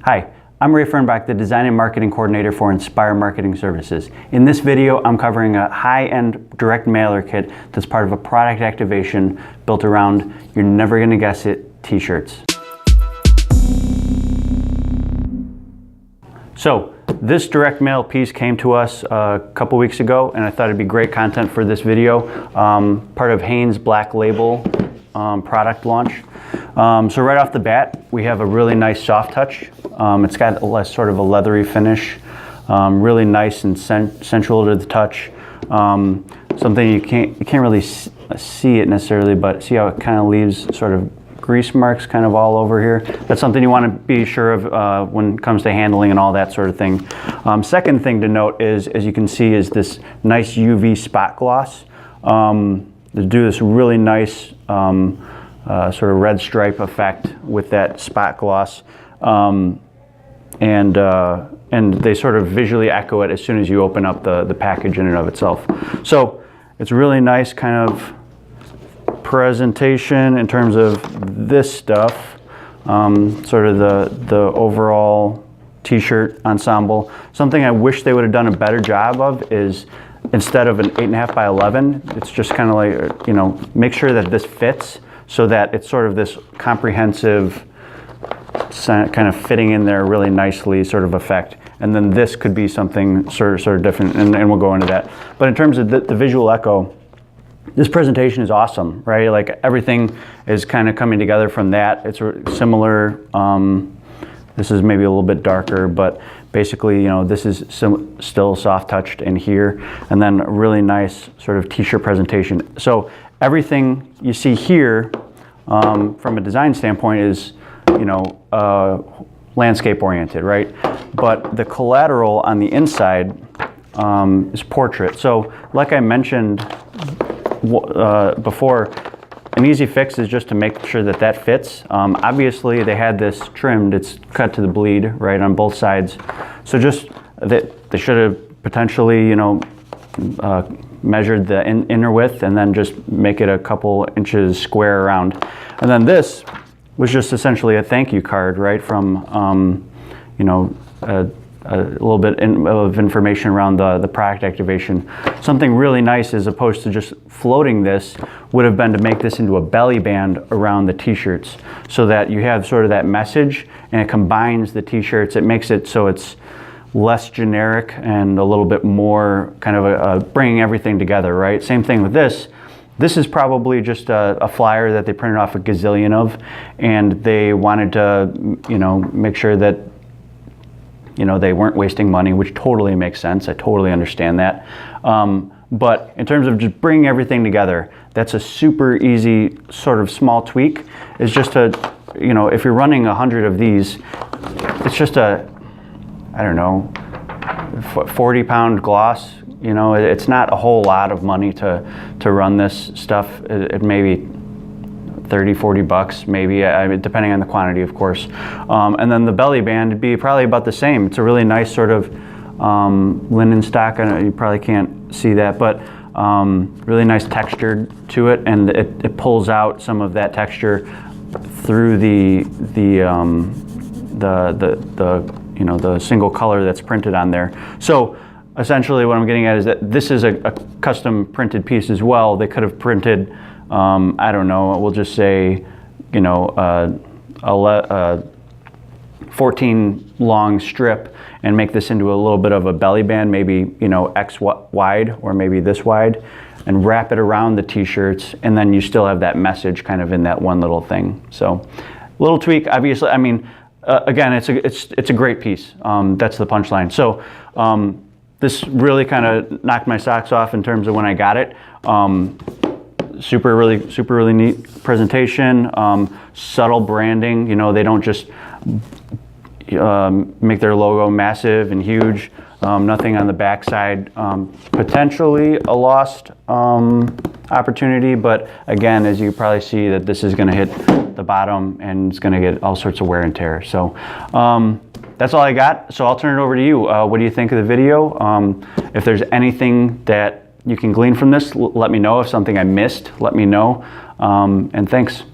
Hi, I'm Ray Fernbach, the Design and Marketing Coordinator for Inspire Marketing Services. In this video, I'm covering a high-end direct mailer kit that's part of a product activation built around, you're never gonna guess it, t-shirts. So, this direct mail piece came to us a couple weeks ago, and I thought it'd be great content for this video. Part of Hanes Black Label product launch. So right off the bat, we have a really nice soft touch. It's got sort of a leathery finish, really nice and sensual to the touch. Something you can't really see it necessarily, but see how it kind of leaves sort of grease marks kind of all over here. That's something you want to be sure of when it comes to handling and all that sort of thing. Second thing to note is, as you can see, is this nice UV spot gloss. They do this really nice sort of red stripe effect with that spot gloss, and they sort of visually echo it as soon as you open up the package in and of itself. So it's really nice kind of presentation in terms of this stuff, sort of the overall t-shirt ensemble. Something I wish they would have done a better job of is, instead of an 8.5 by 11, it's just kind of like, you know, make sure that this fits so that it's sort of this comprehensive kind of fitting in there really nicely sort of effect. And then this could be something sort of different, and we'll go into that. But in terms of the visual echo, this presentation is awesome, right? Like everything is kind of coming together from that. It's similar. This is maybe a little bit darker, but basically, you know, this is still soft touched in here, and then a really nice sort of t-shirt presentation. So everything you see here from a design standpoint is, you know, landscape oriented, right? But the collateral on the inside is portrait. So like I mentioned before, an easy fix is just to make sure that that fits. Obviously, they had this trimmed. It's cut to the bleed, right, on both sides. So just they should have potentially, you know, measured the inner width and then just make it a couple inches square around. And then this was just essentially a thank you card, right, from, you know, a little bit of information around the product activation. Something really nice, as opposed to just floating this, would have been to make this into a belly band around the t-shirts, so that you have sort of that message and it combines the t-shirts. It makes it so it's less generic and a little bit more kind of bringing everything together, right? Same thing with this. This is probably just a flyer that they printed off a gazillion of, and they wanted to, you know, make sure that, you know, they weren't wasting money, which totally makes sense. I totally understand that. But in terms of just bringing everything together, that's a super easy sort of small tweak. It's just a, you know, if you're running 100 of these, it's just a, I don't know, 40-pound gloss. You know, it's not a whole lot of money to run this stuff. It may be 30, 40 bucks, maybe, depending on the quantity, of course. And then the belly band would be probably about the same. It's a really nice sort of linen stock. I know you probably can't see that, but really nice texture to it, and it pulls out some of that texture through the you know, the single color that's printed on there. So essentially, what I'm getting at is that this is a custom printed piece as well. They could have printed, I don't know, we'll just say, you know, a 14 long strip and make this into a little bit of a belly band, maybe, you know, X wide or maybe this wide, and wrap it around the t-shirts, and then you still have that message kind of in that one little thing. So little tweak, obviously. I mean, again, it's a great piece. That's the punchline. So this really kind of knocked my socks off in terms of when I got it. Super really neat presentation, subtle branding. You know, they don't just make their logo massive and huge. Nothing on the backside. Potentially a lost opportunity, but again, as you probably see, that this is going to hit the bottom and it's going to get all sorts of wear and tear. So that's all I got. So I'll turn it over to you. What do you think of the video? If there's anything that you can glean from this, let me know. If something I missed, let me know. And thanks.